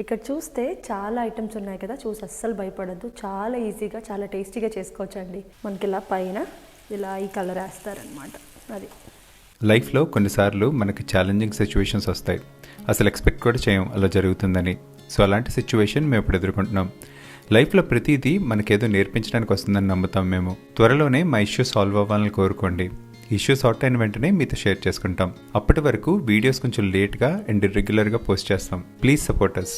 ఇక్కడ చూస్తే చాలా ఐటమ్స్ ఉన్నాయి కదా, చూసి అస్సలు భయపడద్దు. చాలా ఈజీగా చాలా టేస్టీగా చేసుకోవచ్చండి. మనకి ఇలా పైన ఇలా ఈ కలర్ వేస్తారనమాట. అది లైఫ్లో కొన్నిసార్లు మనకి ఛాలెంజింగ్ సిచ్యువేషన్స్ వస్తాయి. అసలు ఎక్స్పెక్ట్ కూడా చేయం అలా జరుగుతుందని. సో అలాంటి సిచ్యువేషన్ మేము ఇప్పుడు ఎదుర్కొంటున్నాం. లైఫ్లో ప్రతిదీ మనకేదో నేర్పించడానికి వస్తుందని నమ్ముతాం మేము. త్వరలోనే మా ఇష్యూ సాల్వ్ అవ్వాలని కోరుకోండి. ఇష్యూ సార్ట్ అయిన వెంటనే మీతో షేర్ చేసుకుంటాం. అప్పటి వరకు వీడియోస్ కొంచెం లేట్గా అండ్ ఇర్రెగ్యులర్గా పోస్ట్ చేస్తాం. Please support us.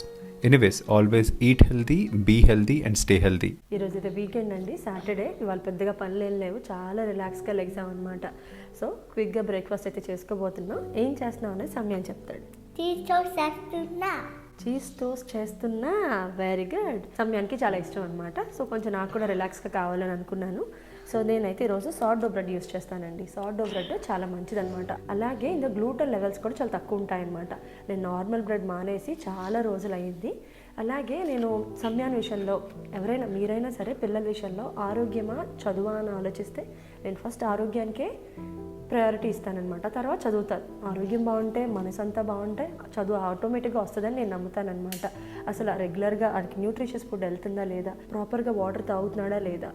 Anyways, always eat healthy, be healthy and stay healthy. ఈరోజు అయితే వీకెండ్ అండి, సాటర్డే. ఇవాళ పెద్దగా పనులు ఏం లేవు, చాలా రిలాక్స్గా లెగ్సాం అనమాట. సో క్విక్గా బ్రేక్ఫాస్ట్ అయితే చేసుకోబోతున్నాం. ఏం చేస్తున్నాం అనేది సమయం చెప్తాడు. చీజ్ టోస్ట్ చేస్తున్నా. Very good. సమయానికి చాలా ఇష్టం అనమాట. సో కొంచెం నాకు కూడా రిలాక్స్గా కావాలని అనుకున్నాను. సో నేనైతే ఈరోజు సార్ట్ డో బ్రెడ్ యూస్ చేస్తానండి. సార్ట్ డో బ్రెడ్ చాలా మంచిదనమాట. అలాగే ఇందులో గ్లూటెన్ లెవెల్స్ కూడా చాలా తక్కువ ఉంటాయన్నమాట. నేను నార్మల్ బ్రెడ్ మానేసి చాలా రోజులు అయ్యింది. అలాగే నేను సమయాన్ని విషయంలో ఎవరైనా మీరైనా సరే పిల్లల విషయంలో ఆరోగ్యమా చదువా అని ఆలోచిస్తే నేను ఫస్ట్ ఆరోగ్యానికే ప్రయారిటీ ఇస్తానన్నమాట. తర్వాత చదువుతాను. ఆరోగ్యం బాగుంటే మనసు అంతా బాగుంటే చదువు ఆటోమేటిక్గా వస్తుందని నేను నమ్ముతానమాట. అసలు రెగ్యులర్గా వాడికి న్యూట్రిషియస్ ఫుడ్ వెళ్తుందా లేదా, ప్రాపర్గా వాటర్ తాగుతున్నాడా లేదా,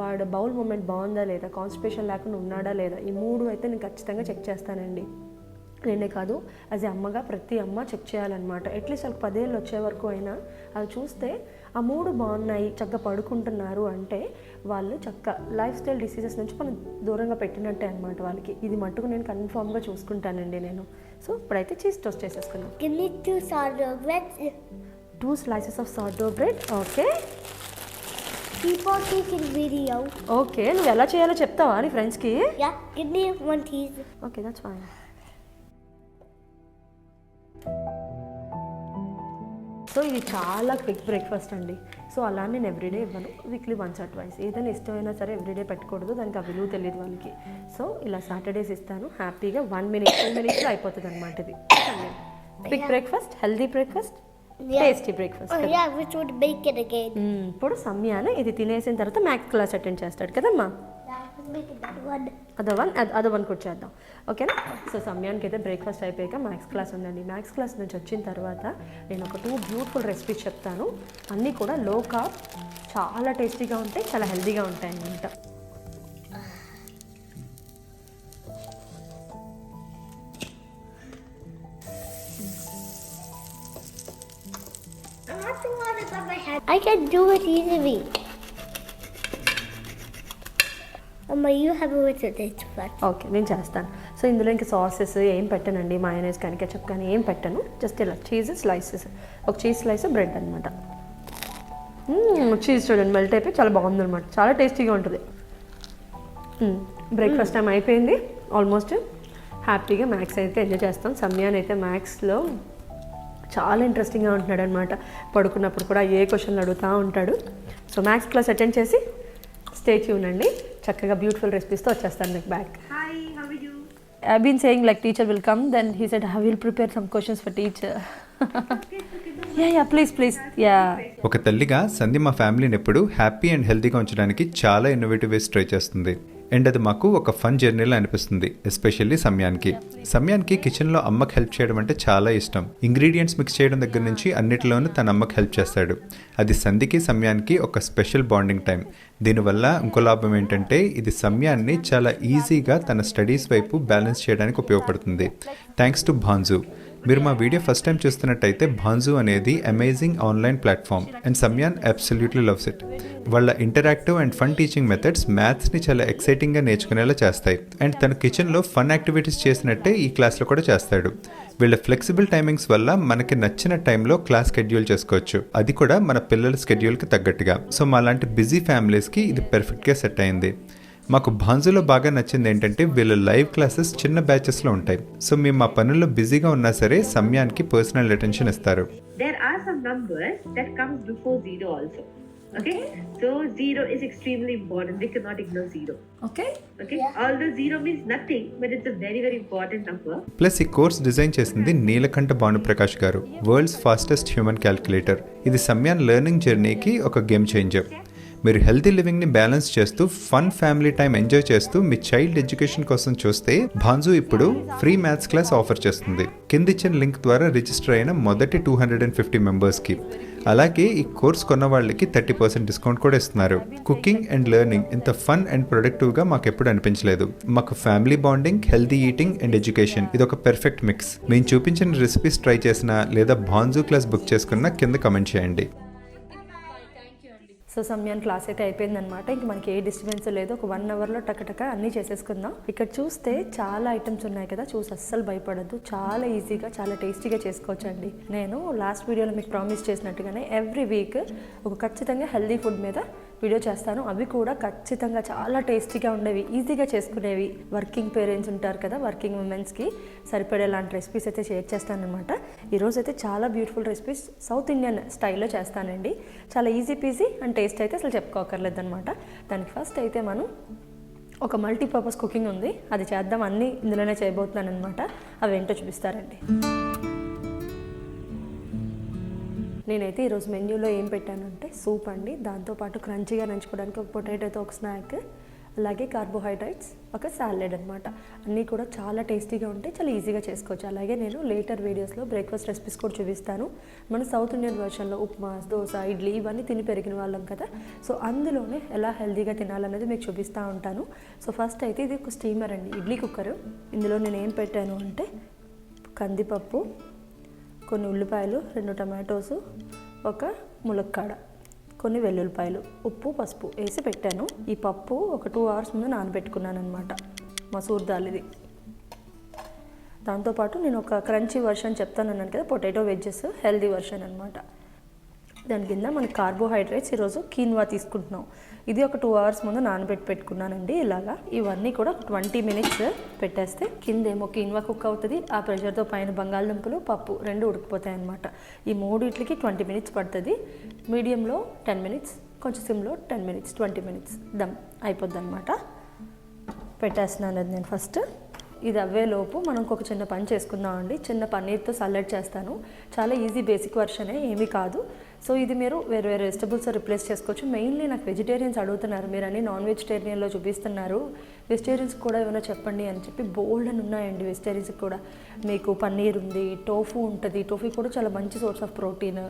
వాడు బౌల్ మూమెంట్ బాగుందా లేదా, కాన్స్టిపేషన్ లేకుండా ఉన్నాడా లేదా, ఈ మూడు అయితే నేను ఖచ్చితంగా చెక్ చేస్తానండి. నేనే కాదు, యాజ్ ఏ అమ్మగా ప్రతి అమ్మ చెక్ చేయాలన్నమాట. అట్లీస్ట్ వాళ్ళకి 10 ఏళ్ళు వచ్చే వరకు అయినా అది చూస్తే ఆ మూడు బాగున్నాయి, చక్కగా పడుకుంటున్నారు అంటే వాళ్ళు చక్కగా లైఫ్ స్టైల్ డిసీజెస్ నుంచి మనం దూరంగా పెట్టినట్టే అనమాట వాళ్ళకి. ఇది మట్టుకు నేను కన్ఫామ్గా చూసుకుంటానండి నేను. సో ఇప్పుడైతే చీజ్ టోస్ట్ చేసేసుకున్నాం. 2 slices of sourdough bread. Okay okay, నువ్వు ఎలా చేయాలో చెప్తావా నీ ఫ్రెండ్స్కి? Okay, that's fine. సో ఇది చాలా క్విక్ బ్రేక్ఫాస్ట్ అండి. సో అలా నేను ఎవ్రీడే ఇవ్వను, వీక్లీ వన్స్ ఆర్ ట్వైస్. ఏదైనా ఇష్టమైనా సరే ఎవ్రీడే పెట్టకూడదు, దానికి ఆ విలువ తెలియదు వాళ్ళకి. సో ఇలా సాటర్డేస్ ఇస్తాను. హ్యాపీగా 1 minute 2 minutes అయిపోతుంది అనమాట. ఇది quick breakfast, healthy breakfast, tasty breakfast. ఇప్పుడు సమయాన్ని ఇది తినేసిన తర్వాత మ్యాథ్స్ క్లాస్ అటెండ్ చేస్తాడు కదమ్మా. అదో వన్ కూడా చేద్దాం, ఓకేనా? సో సమయానికి అయితే బ్రేక్ఫాస్ట్ అయిపోయాక మ్యాథ్స్ క్లాస్ ఉందండి. మ్యాథ్స్ క్లాస్ నుంచి వచ్చిన తర్వాత నేను ఒక 2 బ్యూటిఫుల్ రెసిపీస్ చెప్తాను. అన్నీ కూడా లో కార్బ్, చాలా టేస్టీగా ఉంటాయి, చాలా హెల్తీగా ఉంటాయి అన్నమాట. I can do it easily. You have it with it first. Okay, నేను చేస్తాను. సో ఇందులో ఇంకా సాసెస్ ఏం పెట్టనండి, మయోనైస్ కానీ కెచప్ కానీ ఏం పెట్టను. జస్ట్ ఇలా చీజ్ స్లైసెస్, ఒక చీజ్ స్లైస్ బ్రెడ్ అనమాట. చీజ్ చూడండి మెల్ట్ అయిపోయి చాలా బాగుంది అనమాట, చాలా టేస్టీగా ఉంటుంది. బ్రేక్ఫాస్ట్ టైం అయిపోయింది ఆల్మోస్ట్. హ్యాపీగా మ్యాథ్స్ అయితే ఎంజాయ్ చేస్తాం. సమయాన్ని అయితే మ్యాథ్స్లో చాలా ఇంట్రెస్టింగ్గా ఉంటున్నాడు అనమాట. పడుకున్నప్పుడు కూడా ఏ క్వశ్చన్లు అడుగుతూ ఉంటాడు. సో మ్యాథ్స్ క్లాస్ అటెండ్ చేసి స్టే ట్యూన్ అండి. చక్కగా బ్యూటిఫుల్ రెసిపీస్తో వచ్చేస్తాను మీకు back. Hi, how are you? I've been saying like teacher will come, then he said I will prepare some questions for teacher. Yeah, please. Yeah. ఒక తల్లిగా సంధి మా ఫ్యామిలీని ఎప్పుడు హ్యాపీ అండ్ హెల్తీగా ఉంచడానికి చాలా ఇన్నోవేటివ్ వేస్ ట్రై చేస్తుంది. అండ్ అది మాకు ఒక ఫన్ జర్నీలా అనిపిస్తుంది. ఎస్పెషల్లీ సమయానికి కిచెన్లో అమ్మకి హెల్ప్ చేయడం అంటే చాలా ఇష్టం. ఇంగ్రీడియంట్స్ మిక్స్ చేయడం దగ్గర నుంచి అన్నిటిలోనూ తన అమ్మకి హెల్ప్ చేస్తాడు. అది సంధికి సమయానికి ఒక స్పెషల్ బాండింగ్ టైం. దీనివల్ల ఇంకో లాభం ఏంటంటే ఇది సమయాన్ని చాలా ఈజీగా తన స్టడీస్ వైపు బ్యాలెన్స్ చేయడానికి ఉపయోగపడుతుంది. Thanks to Bhanzu. మీరు మా వీడియో ఫస్ట్ టైం చూస్తున్నట్టయితే భాన్జు అనేది amazing online platform and Samayan absolutely loves it. వాళ్ళ interactive and fun teaching methods మ్యాథ్స్ని చాలా ఎక్సైటింగ్గా నేర్చుకునేలా చేస్తాయి. అండ్ తన కిచెన్లో ఫన్ యాక్టివిటీస్ చేసినట్టే ఈ క్లాస్లో కూడా చేస్తాడు. వీళ్ళ ఫ్లెక్సిబుల్ టైమింగ్స్ వల్ల మనకి నచ్చిన టైంలో క్లాస్ షెడ్యూల్ చేసుకోవచ్చు, అది కూడా మన పిల్లల షెడ్యూల్కి తగ్గట్టుగా. సో మా లాంటి బిజీ ఫ్యామిలీస్కి ఇది పర్ఫెక్ట్గా సెట్ అయింది. మాకు భాన్జులో బాగా నచ్చింది ఏంటంటే వీళ్ళ లైవ్ క్లాసెస్ చిన్న బ్యాచెస్లో ఉంటాయి. సో మేము మా పనుల్లో బిజీగా ఉన్నా సరే సమయానికి పర్సనల్ అటెన్షన్ ఇస్తారు. There are some numbers that comes before 0 also. Okay? So 0 is extremely important. We cannot ignore 0. Okay? Although 0 means nothing, but it's a very, very important number. Plus ఈ course design చేసింది నీలకంఠ భానుప్రకాష్ గారు, world's fastest human calculator. ఇది సమయాన్ learning జర్నీకి ఒక game changer. మీరు healthy లివింగ్ని balance చేస్తూ fun family time enjoy చేస్తూ మీ child education కోసం చూస్తే భాన్జు ఇప్పుడు ఫ్రీ మ్యాథ్స్ క్లాస్ ఆఫర్ చేస్తుంది. కిందిచ్చిన లింక్ ద్వారా రిజిస్టర్ అయిన మొదటి 250 మెంబర్స్కి. అలాగే ఈ కోర్స్ కొన్న వాళ్ళకి 30% డిస్కౌంట్ కూడా ఇస్తున్నారు. కుకింగ్ అండ్ లెర్నింగ్ ఇంత ఫన్ అండ్ ప్రొడక్టివ్గా మాకు ఎప్పుడు అనిపించలేదు. మాకు family bonding, healthy eating and education ఇది ఒక పెర్ఫెక్ట్ మిక్స్. మేము చూపించిన రెసిపీస్ ట్రై చేసినా లేదా భాన్జు క్లాస్ బుక్ చేసుకున్నా కింద కమెంట్ చేయండి. సో సమ్యాన్ క్లాస్ అయితే అయిపోయిందనమాట. ఇంక మనకి ఏ డిస్టర్బెన్స్ లేదు. ఒక 1 అవర్లో టకటక అన్నీ చేసేసుకుందాం. ఇక్కడ చూస్తే చాలా ఐటమ్స్ ఉన్నాయి కదా, చూసి అస్సలు భయపడద్దు. చాలా ఈజీగా చాలా టేస్టీగా చేసుకోవచ్చండి. నేను లాస్ట్ వీడియోలో మీకు ప్రామిస్ చేసినట్టుగానే ఎవ్రీ వీక్ ఒక ఖచ్చితంగా హెల్దీ ఫుడ్ మీద వీడియో చేస్తాను. అవి కూడా ఖచ్చితంగా చాలా టేస్టీగా ఉండేవి, ఈజీగా చేసుకునేవి. వర్కింగ్ పేరెంట్స్ ఉంటారు కదా, వర్కింగ్ ఉమెన్స్కి సరిపడే లాంటి రెసిపీస్ అయితే షేర్ చేస్తానమాట. ఈరోజు అయితే చాలా బ్యూటిఫుల్ రెసిపీస్ సౌత్ ఇండియన్ స్టైల్లో చేస్తానండి. చాలా ఈజీ పీజీ అండ్ టేస్ట్ అయితే అసలు చెప్పుకోకర్లేదు అనమాట. దానికి ఫస్ట్ అయితే మనం ఒక మల్టీపర్పస్ కుకింగ్ ఉంది, అది చేద్దాం. అన్నీ ఇందులోనే చేయబోతున్నాను అనమాట. అవి ఏంటో చూపిస్తారండి. నేనైతే ఈరోజు మెన్యూలో ఏం పెట్టానంటే సూప్ అండి, దాంతోపాటు క్రంచీగా నంచుకోవడానికి ఒక పొటాటోతో ఒక స్నాక్, అలాగే కార్బోహైడ్రేట్స్, ఒక సాలెడ్ అనమాట. అన్నీ కూడా చాలా టేస్టీగా ఉంటాయి, చాలా ఈజీగా చేసుకోవచ్చు. అలాగే నేను లేటర్ వీడియోస్లో బ్రేక్ఫాస్ట్ రెసిపీస్ కూడా చూపిస్తాను. మన సౌత్ ఇండియన్ వర్షన్లో ఉప్మా, దోశ, ఇడ్లీ ఇవన్నీ తిని పెరిగిన వాళ్ళం కదా, సో అందులోనే ఎలా హెల్తీగా తినాలనేది మీకు చూపిస్తూ ఉంటాను. సో ఫస్ట్ అయితే ఇది ఒక స్టీమర్ అండి, ఇడ్లీ కుక్కర్. ఇందులో నేను ఏం పెట్టాను అంటే కందిపప్పు, కొన్ని ఉల్లిపాయలు, 2 టమాటోస్, ఒక ములక్కాడ, కొన్ని వెల్లుల్లిపాయలు, ఉప్పు, పసుపు వేసి పెట్టాను. ఈ పప్పు ఒక 2 అవర్స్ ముందు నానబెట్టుకున్నాను అనమాట. మసూర్ దాల్ ఇది. దాంతోపాటు నేను ఒక క్రంచీ వర్షన్ చెప్తాను అన్నాను కదా, పొటాటో వెజ్జెస్ హెల్దీ వర్షన్ అనమాట. దాని కింద మనకి కార్బోహైడ్రేట్స్ ఈరోజు కీన్వా తీసుకుంటున్నాం. ఇది ఒక 2 అవర్స్ ముందు నానబెట్టుకున్నానండి. ఇలాగా ఇవన్నీ కూడా 20 మినిట్స్ పెట్టేస్తే కిందేమో కీన్వా కుక్ అవుతుంది. ఆ ప్రెషర్తో పైన బంగాళదుంపలు, పప్పు 2 ఉడికిపోతాయి అనమాట. ఈ 3 ఇట్లకి 20 మినిట్స్ పడుతుంది. మీడియంలో 10 మినిట్స్, కొంచెం సిమ్లో 10 మినిట్స్, 20 మినిట్స్ దమ్ అయిపోద్ది అనమాట. పెట్టేస్తున్నాను అది నేను ఫస్ట్. ఇది అవ్వేలోపు మనం ఒక చిన్న పని చేసుకుందామండి. చిన్న పన్నీర్తో సలాడ్ చేస్తాను. చాలా ఈజీ బేసిక్ వర్షనే, ఏమీ కాదు. సో ఇది మీరు వేరే వేరే వెజిటబుల్స్ రిప్లేస్ చేసుకోవచ్చు. మెయిన్లీ నాకు వెజిటేరియన్స్ అడుగుతున్నారు, మీరు అన్ని నాన్ వెజిటేరియన్లో చూపిస్తున్నారు, వెజిటేరియన్స్ కూడా ఏమైనా చెప్పండి అని చెప్పి. బోల్డ్ అని ఉన్నాయండి వెజిటేరియన్స్కి కూడా. మీకు పన్నీర్ ఉంది, టోఫు ఉంటుంది. టోఫు కూడా చాలా మంచి source of protein.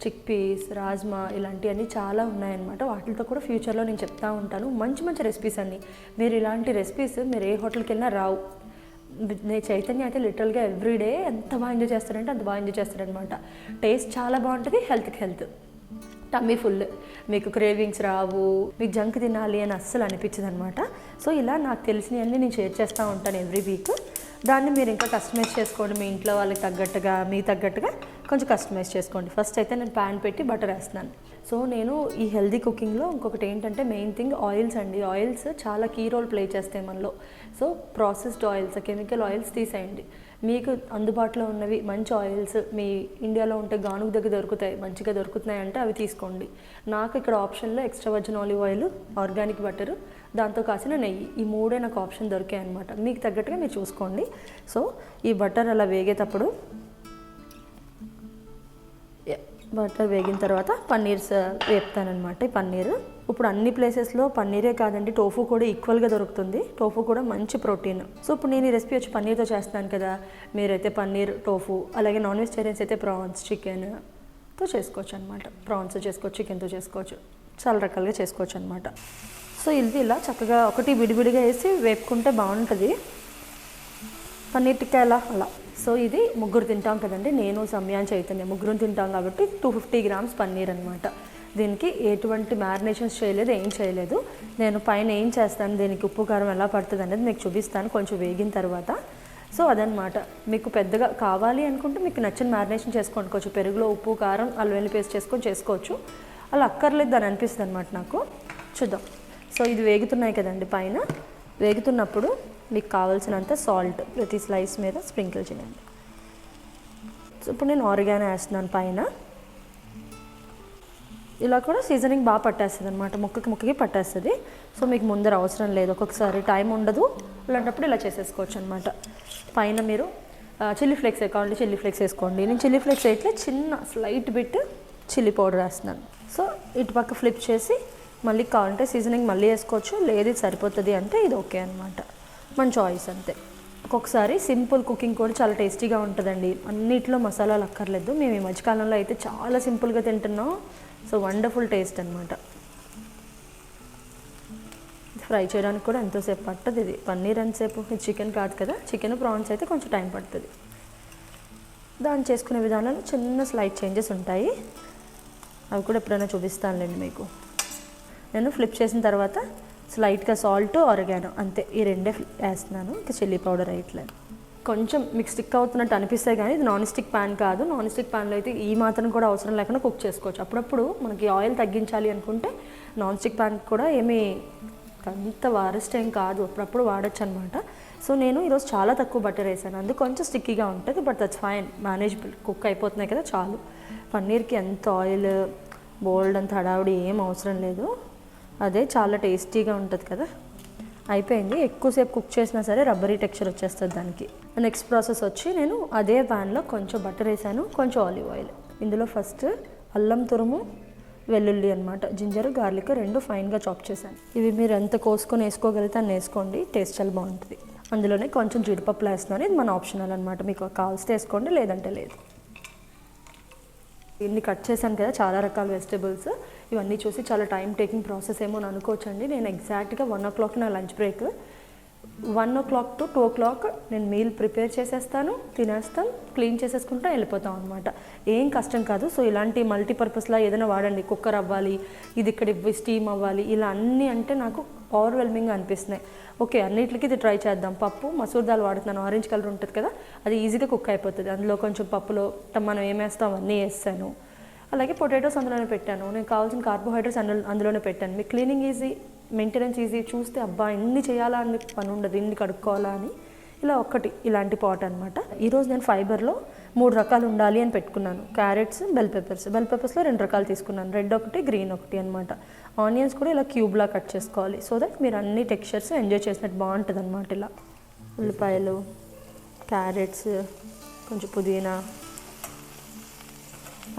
Chickpeas, rajma ఇలాంటివన్నీ చాలా ఉన్నాయన్నమాట. వాటితో కూడా ఫ్యూచర్లో నేను చెప్తా ఉంటాను. మంచి మంచి రెసిపీస్ అన్నీ. మీరు ఇలాంటి రెసిపీస్ మీరు ఏ హోటల్కి వెళ్ళినా రావు. నేను చైతన్య అయితే లిటరల్గా ఎవ్రీడే ఎంత బాగా ఎంజాయ్ చేస్తాడంటే అంత బాగా ఎంజాయ్ చేస్తాడనమాట. టేస్ట్ చాలా బాగుంటుంది, హెల్త్కి హెల్త్. టమ్మీ ఫుల్, మీకు క్రేవింగ్స్ రావు, మీకు జంక్ తినాలి అని అస్సలు అనిపించదు అనమాట. సో ఇలా నాకు తెలిసినవన్నీ నేను షేర్ చేస్తూ ఉంటాను ఎవ్రీ వీక్. దాన్ని మీరు ఇంకా కస్టమైజ్ చేసుకోండి, మీ ఇంట్లో వాళ్ళకి తగ్గట్టుగా, మీకు తగ్గట్టుగా కొంచెం కస్టమైజ్ చేసుకోండి. ఫస్ట్ అయితే నేను ప్యాన్ పెట్టి బటర్ వేస్తున్నాను. సో నేను ఈ హెల్దీ కుకింగ్లో ఇంకొకటి ఏంటంటే మెయిన్ థింగ్ ఆయిల్స్ అండి. ఆయిల్స్ చాలా కీ రోల్ ప్లే చేస్తాయి మనలో. So processed oils, chemical oils తీసేయండి. మీకు అందుబాటులో ఉన్నవి మంచి ఆయిల్స్ మీ ఇండియాలో ఉంటే గానుగ దగ్గర దొరుకుతాయి, మంచిగా దొరుకుతున్నాయి అంటే అవి తీసుకోండి. నాకు ఇక్కడ ఆప్షన్లో extra virgin olive oil, organic butter, దాంతో కాసిన నెయ్యి, ఈ 3 నాకు ఆప్షన్ దొరికాయి అనమాట. మీకు తగ్గట్టుగా మీరు చూసుకోండి. సో ఈ బటర్ అలా వేగేటప్పుడు, బటర్ వేగిన తర్వాత పన్నీర్స్ వేపుతానమాట. ఈ పన్నీర్ ఇప్పుడు అన్ని ప్లేసెస్లో పన్నీరే కాదండి, టోఫు కూడా ఈక్వల్గా దొరుకుతుంది. టోఫు కూడా మంచి ప్రోటీన్. సో ఇప్పుడు నేను ఈ రెసిపీ వచ్చి పన్నీర్తో చేస్తాను కదా, మీరైతే పన్నీర్, టోఫు, అలాగే నాన్ వెజిటేరియన్స్ అయితే ప్రాన్స్, చికెన్తో చేసుకోవచ్చు అనమాట. ప్రాన్స్ చేసుకోవచ్చు, చికెన్తో చేసుకోవచ్చు, చాలా రకాలుగా చేసుకోవచ్చు అనమాట. సో ఇది ఇలా చక్కగా ఒకటి విడివిడిగా వేసి వేపుకుంటే బాగుంటుంది. పన్నీర్ టిక్కా అలా. సో ఇది 3 తింటాం కదండి, నేను సమ్యాన్ చైతన్య 3 తింటాం కాబట్టి 250 గ్రామ్స్ పన్నీర్ అనమాట. దీనికి ఎటువంటి మ్యారినేషన్స్ చేయలేదు, ఏం చేయలేదు. నేను పైన ఏం చేస్తాను, దీనికి ఉప్పు కారం ఎలా పడుతుంది అనేది మీకు చూపిస్తాను కొంచెం వేగిన తర్వాత. సో అదనమాట. మీకు పెద్దగా కావాలి అనుకుంటే మీకు నచ్చిన మ్యారినేషన్ చేసుకోండి. కొంచెం పెరుగులో ఉప్పు, కారం, అల్లం వెల్లుల్లి పేస్ట్ చేసుకొని చేసుకోవచ్చు. అలా అక్కర్లేదు అని అనిపిస్తుంది అనమాట నాకు. చూద్దాం. సో ఇది వేగుతున్నాయి కదండి, పైన వేగుతున్నప్పుడు మీకు కావాల్సినంత సాల్ట్ ప్రతి స్లైస్ మీద స్ప్రింకిల్ చేయండి. సో ఇప్పుడు నేను ఆరిగానో వేస్తున్నాను పైన. ఇలా కూడా సీజనింగ్ బాగా పట్టేస్తుంది అనమాట, ముక్కకి పట్టేస్తుంది. సో మీకు ముందర అవసరం లేదు, ఒక్కొక్కసారి టైం ఉండదు, అలాంటప్పుడు ఇలా చేసేసుకోవచ్చు అనమాట. పైన మీరు చిల్లీ ఫ్లేక్స్ కావాలంటే చిల్లీ ఫ్లేక్స్ వేసుకోండి. నేను చిల్లీ ఫ్లేక్స్ అయితే చిన్న స్లైట్ బిట్ చిల్లీ పౌడర్ వేస్తున్నాను. సో ఇటు పక్క ఫ్లిప్ చేసి మళ్ళీ కావాలంటే సీజనింగ్ మళ్ళీ వేసుకోవచ్చు, లేదు ఇది సరిపోతుంది అంటే ఇది ఓకే అనమాట. మన చాయిస్ అంతే. ఒక్కొక్కసారి సింపుల్ కుకింగ్ కూడా చాలా టేస్టీగా ఉంటుందండి. అన్నిట్లో మసాలాలు అక్కర్లేదు. మేము ఈ మధ్యకాలంలో అయితే చాలా సింపుల్గా తింటున్నాం. సో వండర్ఫుల్ టేస్ట్ అనమాట. ఫ్రై చేయడానికి కూడా ఎంతోసేపు పట్టదు. ఇది పన్నీర్ ఎంతసేపు, ఇది చికెన్ కాదు కదా. చికెన్ ప్రాన్స్ అయితే కొంచెం టైం పడుతుంది. దాన్ని చేసుకునే విధానంలో చిన్న స్లైట్ చేంజెస్ ఉంటాయి. అవి కూడా ఎప్పుడైనా చూపిస్తానులేండి మీకు. నేను ఫ్లిప్ చేసిన తర్వాత స్లైట్గా సాల్ట్, ఆరిగానో అంతే, ఈ రెండే వేస్తున్నాను. ఇంకా చిల్లీ పౌడర్ వేయట్లేదు. కొంచెం మీకు స్టిక్ అవుతున్నట్టు అనిపిస్తే కానీ ఇది నాన్ స్టిక్ ప్యాన్ కాదు. నాన్ స్టిక్ ప్యాన్లో అయితే ఈ మాత్రం కూడా అవసరం లేకుండా కుక్ చేసుకోవచ్చు. అప్పుడప్పుడు మనకి ఆయిల్ తగ్గించాలి అనుకుంటే నాన్ స్టిక్ ప్యాన్ కూడా ఏమీ అంత వారెస్ట్ ఏం కాదు, అప్పుడప్పుడు వాడచ్చు అనమాట. సో నేను ఈరోజు చాలా తక్కువ బటర్ వేసాను, అందుకు కొంచెం స్టిక్కీగా ఉంటుంది. But that's fine, manageable. Cook అయిపోతున్నాయి కదా చాలు. పన్నీర్కి ఎంత ఆయిల్, బోల్డ్ అంత హడావుడి ఏం అవసరం లేదు. అదే చాలా టేస్టీగా ఉంటుంది కదా. అయిపోయింది. ఎక్కువసేపు కుక్ చేసినా సరే రబ్బరీ టెక్స్చర్ వచ్చేస్తుంది దానికి. నెక్స్ట్ ప్రాసెస్ వచ్చి నేను అదే ప్యాన్లో కొంచెం బటర్ వేసాను, కొంచెం ఆలివ్ ఆయిల్. ఇందులో ఫస్ట్ అల్లం తురుము, వెల్లుల్లి అనమాట, జింజర్, గార్లిక్ రెండు ఫైన్గా చాప్ చేశాను. ఇవి మీరు ఎంత కోసుకొని వేసుకోగలిగితే అన్ని వేసుకోండి, టేస్ట్ చాలా బాగుంటుంది. అందులోనే కొంచెం జీడిపప్పులు వేస్తున్నాను. ఇది మన ఆప్షనల్ అనమాట, మీకు కావాల్సి వేసుకోండి, లేదంటే లేదు. ఇన్ని కట్ చేశాను కదా, చాలా రకాల వెజిటేబుల్స్. ఇవన్నీ చూసి చాలా టైం టేకింగ్ ప్రాసెస్ ఏమో అని అనుకోవచ్చండి. నేను ఎగ్జాక్ట్గా 1 o'clock నా lunch break. 1 o'clock to 2 o'clock నేను మీల్ ప్రిపేర్ చేసేస్తాను, తినేస్తాం, క్లీన్ చేసేసుకుంటా వెళ్ళిపోతాం అనమాట. ఏం కష్టం కాదు. సో ఇలాంటి మల్టీపర్పస్లా ఏదైనా వాడండి. కుక్కర్ అవ్వాలి, ఇది ఇక్కడ స్టీమ్ అవ్వాలి, ఇలా అన్నీ అంటే నాకు ఓవర్వెల్మింగ్గా అనిపిస్తున్నాయి. ఓకే, అన్నిటికీ ఇది ట్రై చేద్దాం. పప్పు మసూర్ దాల్ వాడుతున్నాను, ఆరెంజ్ కలర్ ఉంటుంది కదా, అది ఈజీగా కుక్ అయిపోతుంది. అందులో కొంచెం పప్పులో మనం ఏమేస్తాం అవన్నీ వేస్తాను. అలాగే పొటాటోస్ అందులోనే పెట్టాను. నేను కావాల్సిన కార్బోహైడ్రేట్స్ అందులోనే పెట్టాను. మీకు క్లీనింగ్ ఈజీ, మెయింటెనెన్స్ ఈజీ. చూస్తే అబ్బా ఇన్ని చేయాలా అని పని ఉండదు, ఇన్ని కడుక్కోవాలా అని. ఇలా ఒక్కటి ఇలాంటి పాట్ అనమాట. ఈరోజు నేను ఫైబర్లో 3 రకాలు ఉండాలి అని పెట్టుకున్నాను. Carrots, bell peppers. బెల్ పెప్పర్స్లో 2 రకాలు తీసుకున్నాను, రెడ్ ఒకటి, గ్రీన్ ఒకటి అనమాట. ఆనియన్స్ కూడా ఇలా క్యూబ్లా కట్ చేసుకోవాలి, సో దట్ మీరు అన్ని టెక్స్చర్స్ ఎంజాయ్ చేసినట్టు బాగుంటుంది అనమాట. ఇలా ఉల్లిపాయలు, క్యారెట్స్, కొంచెం పుదీనా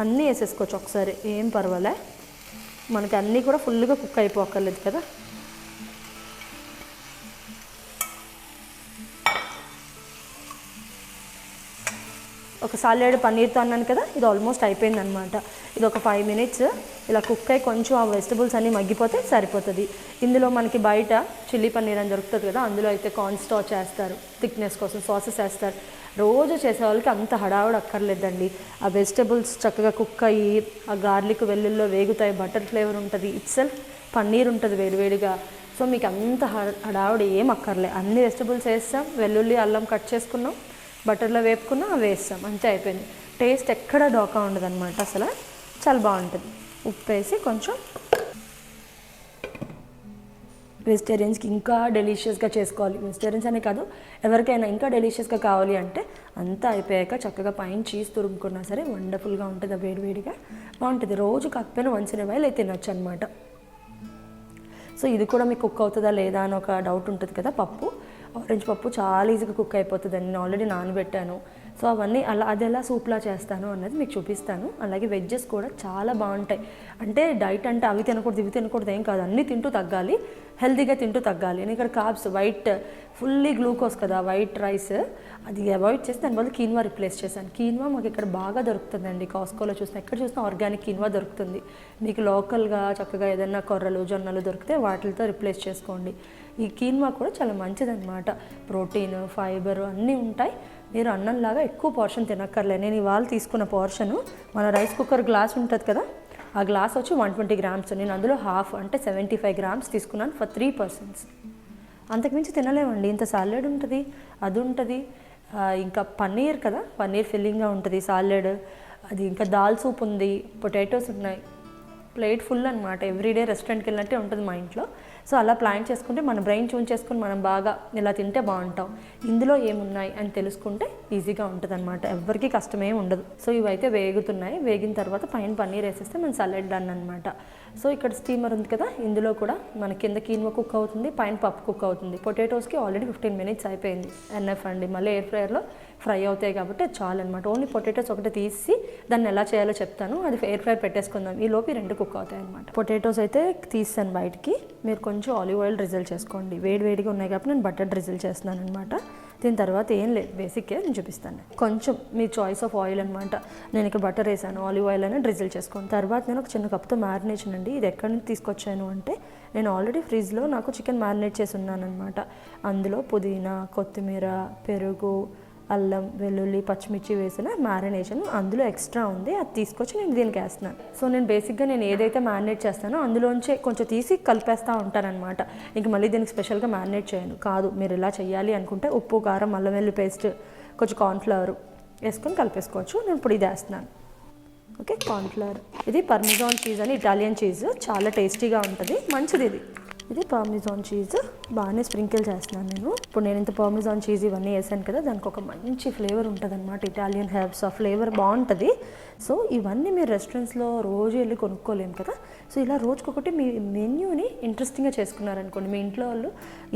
అన్నీ వేసేసుకోవచ్చు ఒకసారి, ఏం పర్వాలే. మనకి అన్నీ కూడా ఫుల్గా కుక్ అయిపోక్కర్లేదు కదా. ఒక సాలెడ్ పన్నీర్తో అన్నాను కదా, ఇది ఆల్మోస్ట్ అయిపోయింది అనమాట. ఇది ఒక 5 minutes ఇలా కుక్ అయ్యి కొంచెం ఆ వెజిటబుల్స్ అన్నీ మగ్గిపోతే సరిపోతుంది. ఇందులో మనకి బయట చిల్లీ పన్నీర్ అని దొరుకుతుంది కదా, అందులో అయితే కార్న్ స్టార్చ్ వేస్తారు, థిక్నెస్ కోసం సాసెస్ వేస్తారు. రోజు చేసే వాళ్ళకి అంత హడావుడు అక్కర్లేదండి. ఆ వెజిటబుల్స్ చక్కగా కుక్ అయ్యి ఆ గార్లిక్ వెల్లుల్లో వేగుతాయి, బటర్ ఫ్లేవర్ ఉంటుంది, ఇట్సెల్ఫ్ పన్నీర్ ఉంటుంది వేడివేడిగా. సో మీకు అంత హడావుడు ఏం అక్కర్లే. అన్ని వెజిటబుల్స్ వేస్తాం, వెల్లుల్లి అల్లం కట్ చేసుకున్నాం, బటర్లో వేపుకున్నాం, అవి వేస్తాం, అంతే అయిపోయింది. టేస్ట్ ఎక్కడ డోకా ఉండదు అనమాట, అసలు చాలా బాగుంటుంది. ఉప్పు వేసి కొంచెం వెజిటేరియన్స్కి ఇంకా డెలిషియస్గా చేసుకోవాలి. వెజిటేరియన్స్ అనే కాదు, ఎవరికైనా ఇంకా డెలిషియస్గా కావాలి అంటే అంతా అయిపోయాక చక్కగా పైన చీజ్ తురుముకున్నా సరే వండర్ఫుల్గా ఉంటుంది, వేడివేడిగా బాగుంటుంది. రోజు కాకపోయినా once in a while అయితే తినొచ్చు అనమాట. సో ఇది కూడా మీకు కుక్ అవుతుందా లేదా అని ఒక డౌట్ ఉంటుంది కదా. పప్పు, ఆరెంజ్ పప్పు చాలా ఈజీగా కుక్ అయిపోతుందండి. నేను ఆల్రెడీ నానబెట్టాను. సో అవన్నీ అది ఎలా సూప్లా చేస్తాను అన్నది మీకు చూపిస్తాను. అలాగే వెజ్జెస్ కూడా చాలా బాగుంటాయి. అంటే డైట్ అంటే అవి తినకూడదు ఇవి తినకూడదు ఏం కాదు, అన్నీ తింటూ తగ్గాలి, హెల్తీగా తింటూ తగ్గాలి. నేను ఇక్కడ కార్బ్స్, వైట్ ఫుల్లీ గ్లూకోజ్ కదా వైట్ రైస్, అది అవాయిడ్ చేసి దాని వల్ల కీన్వా రిప్లేస్ చేశాను. కీన్వా మాకు ఇక్కడ బాగా దొరుకుతుందండి, కాస్కోలో చూసినా ఎక్కడ చూసినా ఆర్గానిక్ కీన్వా దొరుకుతుంది. మీకు లోకల్గా చక్కగా ఏదైనా కొర్రలు జొన్నలు దొరికితే వాటితో రిప్లేస్ చేసుకోండి. ఈ కీన్వా కూడా చాలా మంచిదన్నమాట, ప్రోటీన్, ఫైబర్ అన్నీ ఉంటాయి. మీరు అన్నంలాగా ఎక్కువ పోర్షన్ తినక్కర్లే. నేను ఇవాళ తీసుకున్న పోర్షను, మన రైస్ కుక్కర్ గ్లాస్ ఉంటుంది కదా, ఆ గ్లాస్ వచ్చి 120 grams. నేను అందులో హాఫ్ అంటే 75 grams తీసుకున్నాను ఫర్ 3 persons. అంతకుమించి తినలేమండి. ఇంత సాలెడ్ ఉంటుంది, అది ఉంటుంది, ఇంకా పన్నీర్ కదా, పన్నీర్ ఫిల్లింగ్గా ఉంటుంది సాలెడ్, అది ఇంకా దాల్ సూప్ ఉంది, పొటాటోస్ ఉన్నాయి, ప్లేట్ ఫుల్ అనమాట. ఎవ్రీడే రెస్టారెంట్కి వెళ్ళినట్టే ఉంటుంది మా ఇంట్లో. సో అలా ప్లాన్ చేసుకుంటే మన బ్రెయిన్ ట్యూన్ చేసుకుని మనం బాగా ఇలా తింటే బాగుంటాం. ఇందులో ఏమున్నాయి అని తెలుసుకుంటే ఈజీగా ఉంటుంది అనమాట, ఎవరికి కష్టమేం ఉండదు. సో ఇవైతే వేగుతున్నాయి. వేగిన తర్వాత పైన పన్నీర్ వేసేస్తే మన సలాడ్ డన్ అనమాట. సో ఇక్కడ స్టీమర్ ఉంది కదా, ఇందులో కూడా మన కింద కీన్వా కుక్ అవుతుంది, పైన పప్పు కుక్ అవుతుంది. పొటాటోస్కి ఆల్రెడీ 15 minutes అయిపోయింది, ఎన్ఎఫ్ అండి. మళ్ళీ ఎయిర్ ఫ్రైయర్లో ఫ్రై అవుతాయి కాబట్టి చాలు అనమాట. ఓన్లీ పొటాటోస్ ఒకటి తీసి దాన్ని ఎలా చేయాలో చెప్తాను, అది ఎయిర్ ఫ్రైయర్ పెట్టేసుకుందాం. ఈ లోపు 2 కుక్ అవుతాయి అనమాట. పొటాటోస్ అయితే తీసాను బయటికి. మీరు కొంచెం ఆలివ్ ఆయిల్ డ్రిజిల్ చేసుకోండి, వేడిగా ఉన్నాయి కాబట్టి నేను బటర్ డ్రిజిల్ చేస్తున్నాను అనమాట. దీని తర్వాత ఏం లేదు, బేసిక్గా నేను చూపిస్తాను. కొంచెం మీ చాయిస్ ఆఫ్ ఆయిల్ అనమాట. నేను ఇక్కడ బటర్ వేసాను, ఆలివ్ ఆయిల్ అయినా డ్రిజిల్ చేసుకోండి. తర్వాత నేను ఒక చిన్న కప్తో మ్యారినేషన్ అండి. ఇది ఎక్కడి నుంచి తీసుకొచ్చాను అంటే, నేను ఆల్రెడీ ఫ్రిడ్జ్లో నాకు చికెన్ మ్యారినేట్ చేసి ఉన్నాను అనమాట. అందులో పుదీనా, కొత్తిమీర, పెరుగు, అల్లం, వెల్లుల్లి, పచ్చిమిర్చి వేసిన మ్యారినేషన్ అందులో ఎక్స్ట్రా ఉంది, అది తీసుకొచ్చి నేను దీనికి వేస్తున్నాను. సో నేను బేసిక్గా నేను ఏదైతే మ్యారినేట్ చేస్తానో అందులోంచి కొంచెం తీసి కలిపేస్తూ ఉంటానన్నమాట. ఇంక మళ్ళీ దీనికి స్పెషల్గా మ్యారినేట్ చేయను కాదు. మీరు ఇలా చేయాలి అనుకుంటే ఉప్పు, కారం, అల్లం వెల్లుల్లి పేస్ట్, కొంచెం కార్న్ఫ్లవర్ వేసుకొని కలిపేసుకోవచ్చు. నేను ఇప్పుడు ఇది వేస్తున్నాను. Okay, cornflour. ఇది పర్మిజాన్ చీజ్ అని ఇటాలియన్ చీజ్, చాలా టేస్టీగా ఉంటుంది, మంచిది. ఇది పార్మిజాన్ చీజ్ బాగానే స్ప్రింకిల్ చేస్తున్నాను నేను. ఇప్పుడు నేను ఇంత పార్మిజాన్ చీజ్ ఇవన్నీ వేసాను కదా, దానికి ఒక మంచి ఫ్లేవర్ ఉంటుంది అనమాట. ఇటాలియన్ హెర్బ్స్ ఆ ఫ్లేవర్ బాగుంటుంది. సో ఇవన్నీ మీరు రెస్టారెంట్స్లో రోజు వెళ్ళి కొనుక్కోలేము కదా. సో ఇలా రోజుకొకటి మీ మెన్యూని ఇంట్రెస్టింగ్గా చేసుకున్నారనుకోండి, మీ ఇంట్లో వాళ్ళు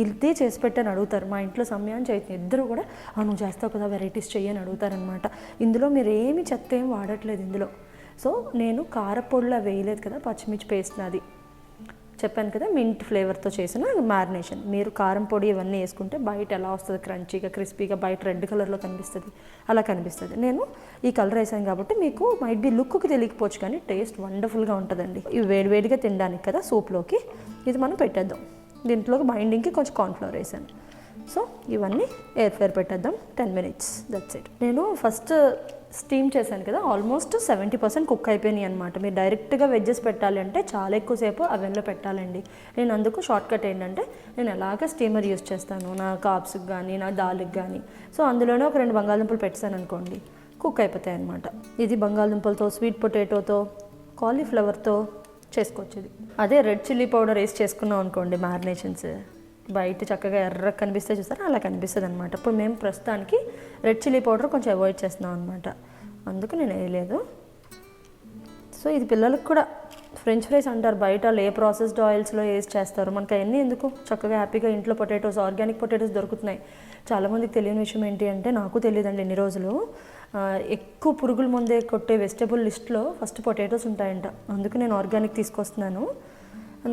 ఇదే చేసి పెట్టని అడుగుతారు. మా ఇంట్లో సమయాన్ని చైతన్య ఇద్దరు కూడా నువ్వు చేస్తావు కదా, వెరైటీస్ చెయ్యని అడుగుతారనమాట. ఇందులో మీరు ఏమి చెత్త ఏం వాడట్లేదు ఇందులో. సో నేను కారపొడిలో వేయలేదు కదా, పచ్చిమిర్చి పేస్ట్ నాది చెప్పాను కదా, మింట్ ఫ్లేవర్తో చేసిన మ్యారినేషన్. మీరు కారం పొడి ఇవన్నీ వేసుకుంటే బయట ఎలా వస్తుంది, క్రంచీగా క్రిస్పీగా, బయట రెడ్ కలర్లో కనిపిస్తుంది, అలా కనిపిస్తుంది. నేను ఈ కలర్ వేసాను కాబట్టి మీకు మైట్ బి లుక్కి తెలియకపోవచ్చు, కానీ టేస్ట్ వండర్ఫుల్గా ఉంటుందండి. ఇవి వేడివేడిగా తినడానికి కదా సూప్లోకి. ఇది మనం పెట్టేద్దాం. దీంట్లోకి బైండింగ్కి కొంచెం కార్న్ఫ్లవర్ వేసాను. సో ఇవన్నీ ఎయిర్ ఫ్రైర్ పెట్టేద్దాం 10 minutes, దట్స్ ఇట్. నేను ఫస్ట్ స్టీమ్ చేశాను కదా, ఆల్మోస్ట్ 70% కుక్ అయిపోయినాయి అనమాట. మీరు డైరెక్ట్గా వెజ్జెస్ పెట్టాలి అంటే చాలా ఎక్కువసేపు అవెన్లో పెట్టాలండి. నేను అందుకు షార్ట్ కట్ ఏంటంటే, నేను ఎలాగ స్టీమర్ యూస్ చేస్తాను నా కార్బ్స్కి కానీ నా దాల్కి కానీ. సో అందులోనే ఒక 2 బంగాళదుంపలు పెట్టాను అనుకోండి, కుక్ అయిపోతాయి అనమాట. ఇది బంగాళదుంపలతో, స్వీట్ పొటాటోతో, కాలీఫ్లవర్తో చేసుకోవచ్చు. ఇది అదే రెడ్ చిల్లీ పౌడర్ వేసి చేసుకున్నాం అనుకోండి మ్యారినేషన్స్, బయట చక్కగా ఎర్ర కనిపిస్తే చూస్తారా, అలా కనిపిస్తుంది అనమాట. ఇప్పుడు మేము ప్రస్తుతానికి రెడ్ చిల్లీ పౌడర్ కొంచెం అవాయిడ్ చేస్తున్నాం అనమాట, అందుకు నేను వేయలేదు. సో ఇది పిల్లలకు కూడా ఫ్రెంచ్ ఫ్రైస్ అంటారు, బయట ఏ ప్రాసెస్డ్ ఆయిల్స్లో వేసి చేస్తారు. మనకు అవన్నీ ఎందుకు, చక్కగా హ్యాపీగా ఇంట్లో పొటాటోస్, ఆర్గానిక్ పొటాటోస్ దొరుకుతున్నాయి. చాలామందికి తెలియని విషయం ఏంటి అంటే, నాకు తెలియదండి ఇన్ని రోజులు, ఎక్కువ పురుగుల ముందే కొట్టే వెజిటబుల్ లిస్ట్లో ఫస్ట్ పొటాటోస్ ఉంటాయంట. అందుకు నేను ఆర్గానిక్ తీసుకొస్తున్నాను.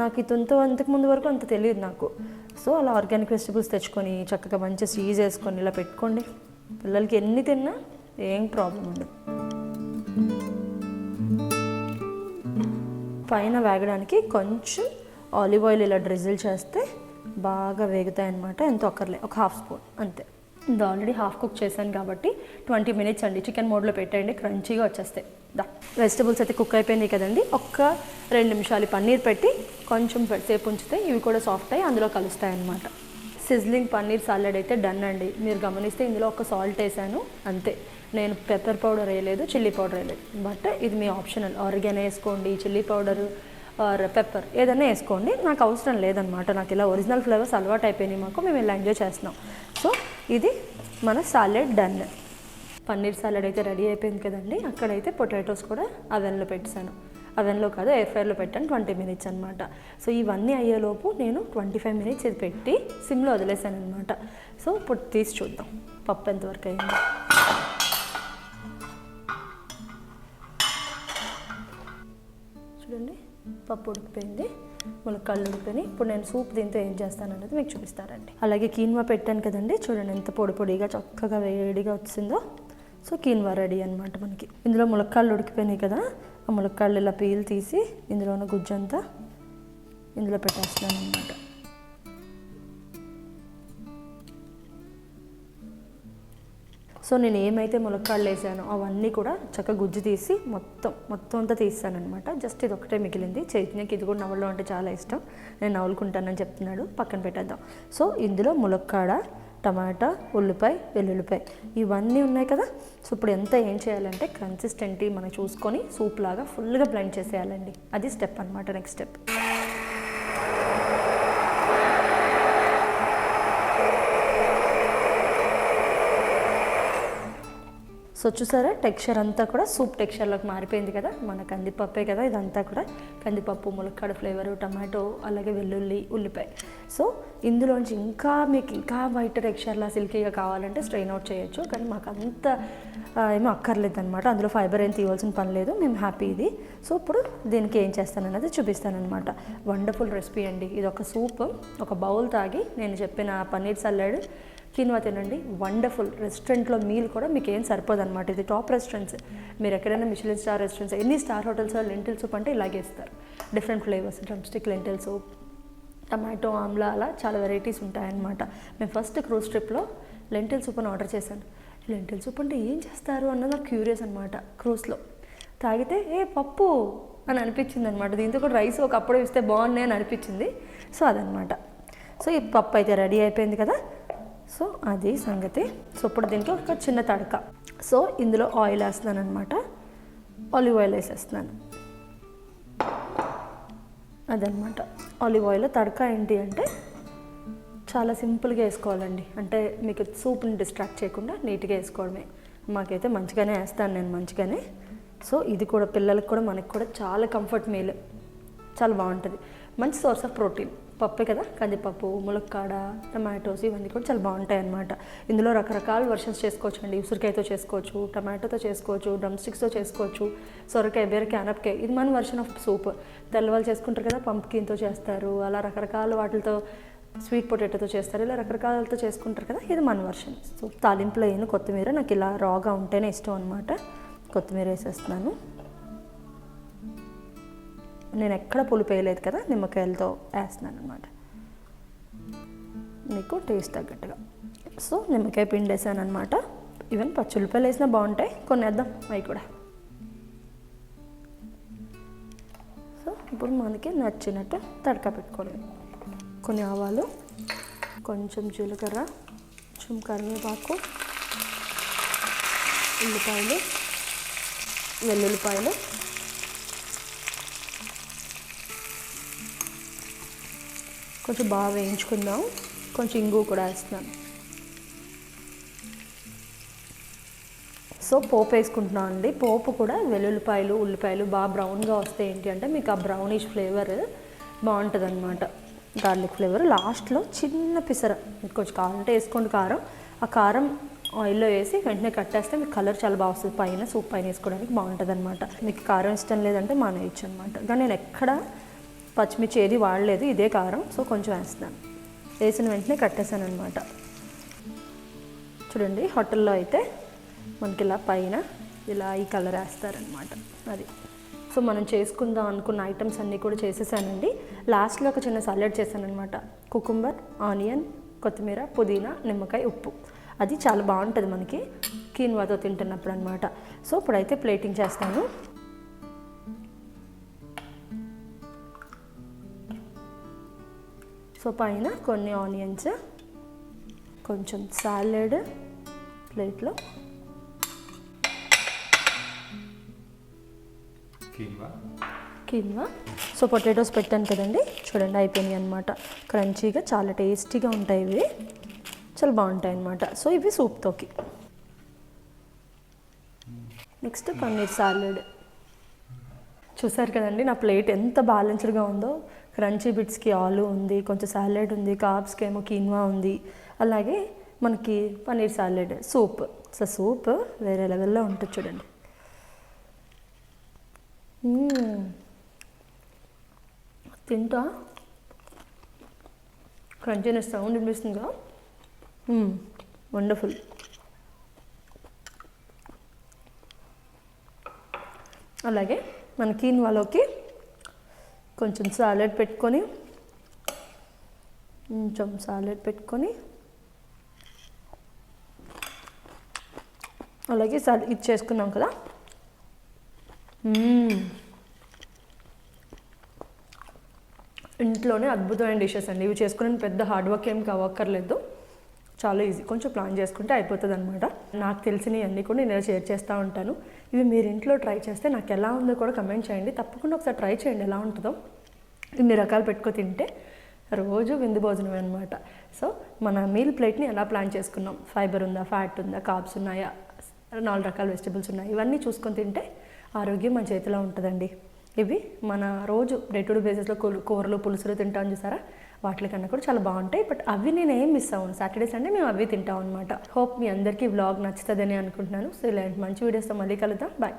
నాకు ఇతంతో అంతకుముందు వరకు అంత తెలియదు నాకు. సో అలా ఆర్గానిక్ వెజిటబుల్స్ తెచ్చుకొని చక్కగా మంచి చీజ్ వేసుకొని ఇలా పెట్టుకోండి, పిల్లలకి ఎన్ని తిన్నా ఏం ప్రాబ్లం ఉండదు. పైన వేగడానికి కొంచెం ఆలివ్ ఆయిల్ ఇలా డ్రిజిల్ చేస్తే బాగా వేగుతాయి అన్నమాట. ఎంతో అక్కర్లే, ఒక 1/2 స్పూన్ అంతే. ఇది ఆల్రెడీ హాఫ్ కుక్ చేశాను కాబట్టి 20 minutes అండి. చికెన్ మోడ్లో పెట్టండి, క్రంచీగా వచ్చేస్తాయి. వెజిటబుల్స్ అయితే కుక్ అయిపోయినాయి కదండి. ఒక్క 2 నిమిషాలు పన్నీర్ పెట్టి కొంచెం సేపు ఉంచితే ఇవి కూడా సాఫ్ట్ అయ్యి అందులో కలుస్తాయి అన్నమాట. సిజ్లింగ్ పన్నీర్ సాలడ్ అయితే డన్ అండి. మీరు గమనిస్తే ఇందులో ఒక సాల్ట్ వేసాను అంతే. నేను పెప్పర్ పౌడర్ వేయలేదు, చిల్లీ పౌడర్ వేయలేదు. బట్ ఇది మీ ఆప్షనల్, ఆరిగానో వేసుకోండి, చిల్లీ పౌడర్ ఆర్ పెప్పర్ ఏదైనా వేసుకోండి. నాకు అవసరం లేదనమాట, నాకు ఇలా ఒరిజినల్ ఫ్లేవర్స్ అలవాటు అయిపోయినాయి మాకు, మేము ఇలా ఎంజాయ్ చేస్తున్నాం. సో ఇది మన సాలెడ్ డన్. పన్నీర్ సాలెడ్ అయితే రెడీ అయిపోయింది కదండి. అక్కడైతే పొటాటోస్ కూడా అవెన్లో పెట్టాను, అవెన్లో కాదు ఎయిర్ ఫ్రైర్లో పెట్టాను 20 minutes అనమాట. సో ఇవన్నీ అయ్యేలోపు నేను 25 minutes ఇది పెట్టి సిమ్లో వదిలేసాను అనమాట. సో ఇప్పుడు తీసి చూద్దాం పప్పు ఎంతవరకు అయింది. చూడండి పప్పు ఉడికిపోయింది, ములక్కాళ్ళు ఉడికిపోయి. ఇప్పుడు నేను సూప్ దీంతో ఏం చేస్తాను అనేది మీకు చూపిస్తానండి. అలాగే కీన్వా పెట్టాను కదండి, చూడండి ఎంత పొడి పొడిగా చక్కగా వేడిగా వచ్చిందో. సో కీన్వా రెడీ అనమాట మనకి. ఇందులో ములక్కాళ్ళు ఉడికిపోయినాయి కదా, ఆ ములక్కాళ్ళు ఇలా పీల్ తీసి ఇందులో ఉన్న గుజ్జంతా ఇందులో పెట్టేస్తున్నాను అనమాట. సో నేను ఏమైతే ములక్కాళ్ళు వేసానో అవన్నీ కూడా చక్కగా గుజ్జు తీసి మొత్తం అంతా తీస్తానమాట. జస్ట్ ఇది ఒకటే మిగిలింది. చైతన్యకి ఇది కూడా నవ్వడం అంటే చాలా ఇష్టం, నేను నవ్వులుకుంటానని చెప్తున్నాడు, పక్కన పెట్టేద్దాం. సో ఇందులో ములక్కాడ, టమాటా, ఉల్లిపాయ, వెల్లుల్లిపాయ ఇవన్నీ ఉన్నాయి కదా. సో ఇప్పుడు ఎంత ఏం చేయాలంటే కన్సిస్టెంటీ మనం చూసుకొని సూప్ లాగా ఫుల్గా బ్లెండ్ చేసేయాలండి. అది స్టెప్ అనమాట, నెక్స్ట్ స్టెప్. సో చూసారా టెక్స్చర్ అంతా కూడా సూప్ టెక్స్చర్లోకి మారిపోయింది కదా, మన కందిపప్పే కదా ఇదంతా కూడా, కందిపప్పు, ములక్కాడ ఫ్లేవరు, టమాటో, అలాగే వెల్లుల్లి, ఉల్లిపాయ. సో ఇందులోంచి మీకు ఇంకా వైట్ టెక్స్చర్లా సిల్కీగా కావాలంటే స్ట్రెయిన్ అవుట్ చేయొచ్చు, కానీ మాకు అంత ఏమో అక్కర్లేదు అనమాట. అందులో ఫైబర్ ఏం తీయాల్సిన పని లేదు, మేము హ్యాపీ ఇది. సో ఇప్పుడు దీనికి ఏం చేస్తానన్నది చూపిస్తానమాట. వండర్ఫుల్ రెసిపీ అండి ఇది. ఒక సూప్, ఒక బౌల్ తాగి నేను చెప్పిన పన్నీర్ సలాడ్, కిన్వా తినండి, వండర్ఫుల్. రెస్టారెంట్లో మీల్ కూడా మీకు ఏం సరిపోదు అనమాట. ఇది టాప్ రెస్టారెంట్స్, మీరు ఎక్కడైనా మిషలిన్ స్టార్ రెస్టారెంట్స్, ఎన్ని స్టార్ హోటల్స్ లెంటిల్ సూప్ అంటే ఇలాగే ఇస్తారు. Different flavours, drum stick lentil soup, tomato, Amla, అలా చాలా వెరైటీస్ ఉంటాయన్నమాట. మేము ఫస్ట్ క్రూజ్ ట్రిప్లో లెంటిల్ సూప్ అని ఆర్డర్ చేశాను. లెంటిల్ సూప్ అంటే ఏం చేస్తారు అన్నది నాకు క్యూరియస్ అనమాట. క్రూజ్లో తాగితే పప్పు అని అనిపించింది అనమాట. దీంతో కూడా రైస్ ఒకప్పుడు ఇస్తే బాగున్నాయి అని అనిపించింది. సో అదనమాట. సో ఈ పప్పు అయితే రెడీ అయిపోయింది కదా, సో అది సంగతి. సో ఇప్పుడు దీనికి ఒక చిన్న తడక. సో ఇందులో ఆయిల్ వేస్తున్నాను అనమాట, ఆలివ్ ఆయిల్ వేసేస్తున్నాను. అదనమాట ఆలివ్ ఆయిల్ తడక. ఏంటి అంటే చాలా సింపుల్గా వేసుకోవాలండి, అంటే మీకు సూప్ని డిస్ట్రాక్ట్ చేయకుండా నీట్గా వేసుకోవడమే. మాకైతే మంచిగానే వేస్తాను నేను, మంచిగానే. సో ఇది కూడా పిల్లలకు కూడా మనకి కూడా చాలా కంఫర్ట్ మీల్, చాలా బాగుంటుంది. మంచి సోర్స్ ఆఫ్ ప్రోటీన్, పప్పే కదా, కందిపప్పు, ములక్కాడ, టమాటోస్, ఇవన్నీ కూడా చాలా బాగుంటాయి అన్నమాట. ఇందులో రకరకాల వర్షన్స్ చేసుకోవచ్చు అండి. ఉసిరికాయతో చేసుకోవచ్చు, టమాటోతో చేసుకోవచ్చు, డ్రమ్ స్టిక్స్తో చేసుకోవచ్చు, సొరకాయ, బీరకాయ, అనపకాయ. ఇది మన వర్షన్ ఆఫ్ సూప్. తెల్లవాళ్ళు చేసుకుంటారు కదా, పంప్కిన్తో చేస్తారు, అలా రకరకాల వాటితో, స్వీట్ పొటాటోతో చేస్తారు, ఇలా రకరకాలతో చేసుకుంటారు కదా, ఇది మన వర్షన్. సో తాలింపులో అయిన కొత్తిమీర నాకు ఇలా రాగా ఉంటేనే ఇష్టం అనమాట. కొత్తిమీర వేసేస్తున్నాను. నేను ఎక్కడ పులుపు వేయలేదు కదా, నిమ్మకాయలతో వేస్తున్నాను అనమాట, మీకు టేస్ట్ తగ్గట్టుగా. సో నిమ్మకాయ పిండి వేసాను అనమాట. ఈవెన్ పచ్చుల్లిపాయలు వేసినా బాగుంటాయి, కొన్ని వేద్దాం అవి కూడా. సో ఇప్పుడు మనకి నచ్చినట్టు తడక పెట్టుకోవడం. కొన్ని ఆవాలు, కొంచెం జీలకర్ర, కొంచెం కరివేపాకు, ఉల్లిపాయలు, వెల్లుల్లిపాయలు, కొంచెం బాగా వేయించుకుందాం. కొంచెం ఇంగు కూడా వేస్తున్నాను. సో పోపు వేసుకుంటున్నాం అండి. పోపు కూడా వెల్లుల్లిపాయలు, ఉల్లిపాయలు బాగా బ్రౌన్గా వస్తే ఏంటి అంటే మీకు ఆ బ్రౌనిష్ ఫ్లేవర్ బాగుంటుంది అనమాట, గార్లిక్ ఫ్లేవర్. లాస్ట్లో చిన్న పిసర, మీకు కొంచెం కారం అంటే వేసుకోండి కారం. ఆ కారం ఆయిల్లో వేసి వెంటనే కట్టేస్తే మీకు కలర్ చాలా బాగా వస్తుంది, పైన సూప్ పైన వేసుకోవడానికి బాగుంటుంది అనమాట. మీకు కారం ఇష్టం లేదంటే మానేయచ్చు అనమాట. కానీ నేను ఎక్కడ పచ్చిమిర్చి ఏది వాడలేదు, ఇదే కారం. సో కొంచెం వేస్తున్నాను, వేసిన వెంటనే కట్టేసాను అనమాట. చూడండి హోటల్లో అయితే మనకి ఇలా పైన ఇలా ఈ కలర్ వేస్తారనమాట, అది. సో మనం చేసుకుందాం అనుకున్న ఐటమ్స్ అన్నీ కూడా చేసేసానండి. లాస్ట్లో ఒక చిన్న సలాడ్ చేశాను అనమాట. కుకుంబర్, ఆనియన్, కొత్తిమీర, పుదీనా, నిమ్మకాయ, ఉప్పు. అది చాలా బాగుంటుంది మనకి కీన్వాతో తింటున్నప్పుడు అనమాట. సో ఇప్పుడైతే ప్లేటింగ్ చేస్తాను. సో పైన కొన్ని ఆనియన్స్, కొంచెం సాలెడ్ ప్లేట్లో, కీన్వా. సో పొటాటోస్ పెట్టాను కదండి, చూడండి అయిపోయినాయి అనమాట. క్రంచీగా చాలా టేస్టీగా ఉంటాయి ఇవి, చాలా బాగుంటాయి అన్నమాట. సో ఇవి సూప్తోకి. Next paneer salad. చూసారు కదండి నా ప్లేట్ ఎంత బ్యాలెన్స్డ్గా ఉందో. క్రంచీ బిట్స్కి ఆలు ఉంది, కొంచెం సాలెడ్ ఉంది, కార్బ్స్కి ఏమో కీన్వా ఉంది, అలాగే మనకి paneer salad, soup. So soup వేరే లెవెల్లో ఉంటుంది చూడండి. తింటా క్రంచీనెస్ సౌండ్ వినిపిస్తుందిగా, వండర్ఫుల్. అలాగే మన కీన్వాలోకి కొంచెం సాలెడ్ పెట్టుకొని, అలాగే ఇది చేసుకున్నాం కదా, ఇంట్లోనే అద్భుతమైన డిషెస్ అండి ఇవి. చేసుకునే పెద్ద హార్డ్ వర్క్ ఏం అవ్వక్కర్లేదు, చాలా ఈజీ. కొంచెం ప్లాన్ చేసుకుంటే అయిపోతుంది అనమాట. నాకు తెలిసినవి అన్నీ కూడా నేను షేర్ చేస్తూ ఉంటాను. ఇవి మీరు ఇంట్లో ట్రై చేస్తే నాకు ఎలా ఉందో కూడా కమెంట్ చేయండి. తప్పకుండా ఒకసారి ట్రై చేయండి ఎలా ఉంటుందో. ఇన్ని రకాలు పెట్టుకో తింటే రోజు విందు భోజనమే అనమాట. సో మన మీల్ ప్లేట్ని ఎలా ప్లాన్ చేసుకున్నాం, ఫైబర్ ఉందా, ఫ్యాట్ ఉందా, కార్బ్స్ ఉన్నాయా, 4 రకాల వెజిటబుల్స్ ఉన్నాయి. ఇవన్నీ చూసుకొని తింటే ఆరోగ్యం మన చేతిలో ఉంటుందండి. ఇవి మన రోజు డే టు డే బేసిస్లో కూరలు పులుసులు తింటాం చూసారా, వాటికన్నా కూడా చాలా బాగుంటాయి. బట్ అవి నేను ఏం మిస్ అవ్వను, సాటర్డే సండే మేము అవి తింటాం అనమాట. హోప్ మీ అందరికీ వ్లాగ్ నచ్చుతుందని అనుకుంటున్నాను. సో ఇలాంటి మంచి వీడియోస్తో మళ్ళీ కలుద్దాం. బాయ్.